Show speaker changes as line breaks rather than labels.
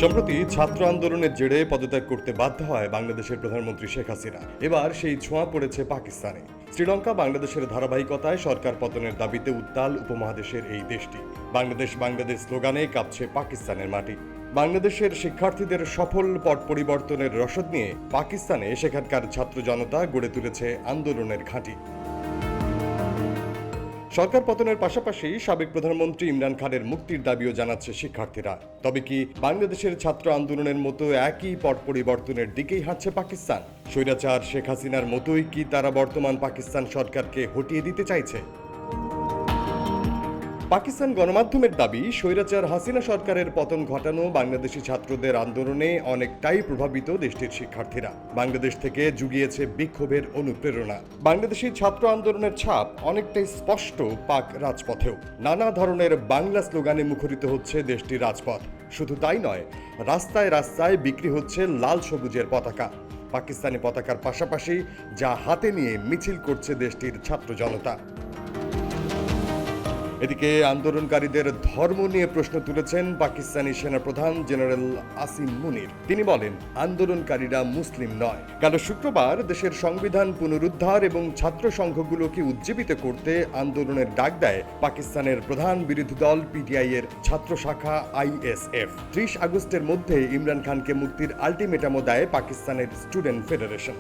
সম্প্রতি ছাত্র আন্দোলনের জেরে পদত্যাগ করতে বাধ্য হয় বাংলাদেশের প্রধানমন্ত্রী শেখ হাসিনা। এবার সেই ছোঁয়া পড়েছে পাকিস্তানে। শ্রীলঙ্কা বাংলাদেশের ধারাবাহিকতায় সরকার পতনের দাবিতে উত্তাল উপমহাদেশের এই দেশটি। বাংলাদেশ বাংলাদেশ স্লোগানে কাঁপছে পাকিস্তানের মাটি। বাংলাদেশের শিক্ষার্থীদের সফল পট পরিবর্তনের রসদ নিয়ে পাকিস্তানে সেখানকার ছাত্র জনতা গড়ে তুলেছে আন্দোলনের ঘাঁটি। সরকার পতনের পাশাপাশি সাবেক প্রধানমন্ত্রী ইমরান খানের মুক্তির দাবিও জানাচ্ছে শিক্ষার্থীরা। তবে কি বাংলাদেশের ছাত্র আন্দোলনের মতো একই পট পরিবর্তনের দিকেই হাঁটছে পাকিস্তান? স্বৈরাচার শেখ হাসিনার মতোই কি তারা বর্তমান পাকিস্তান সরকারকে হটিয়ে দিতে চাইছে? পাকিস্তান গণমাধ্যমের দাবি, স্বৈরাচার হাসিনা সরকারের পতন ঘটানো বাংলাদেশি ছাত্রদের আন্দোলনে অনেকটাই প্রভাবিত দেশটির শিক্ষার্থীরা। বাংলাদেশ থেকে জুগিয়েছে বিক্ষোভের অনুপ্রেরণা। বাংলাদেশি ছাত্র আন্দোলনের ছাপ অনেকটাই স্পষ্ট পাক রাজপথেও। নানা ধরনের বাংলা স্লোগানে মুখরিত হচ্ছে দেশটির রাজপথ। শুধু তাই নয়, রাস্তায় রাস্তায় বিক্রি হচ্ছে লাল সবুজের পতাকা। পাকিস্তানি পতাকার পাশাপাশি যা হাতে নিয়ে মিছিল করছে দেশটির ছাত্র জনতা। এদিকে আন্দোলনকারীদের ধর্ম নিয়ে প্রশ্ন তুলেছেন পাকিস্তানি সেনাপ্রধান জেনারেল আসিম মুনির। তিনি বলেন, আন্দোলনকারীরা মুসলিম নয়। গেল শুক্রবার দেশের সংবিধান পুনরুদ্ধার এবং ছাত্র সংঘগুলোকে উজ্জীবিত করতে আন্দোলনের ডাক দেয় পাকিস্তানের প্রধান বিরোধী দল পিটিআই এর ছাত্র শাখা আইএসএফ। 30 আগস্টের মধ্যে ইমরান খানকে মুক্তির আলটিমেটামও দেয় পাকিস্তানের স্টুডেন্ট ফেডারেশন।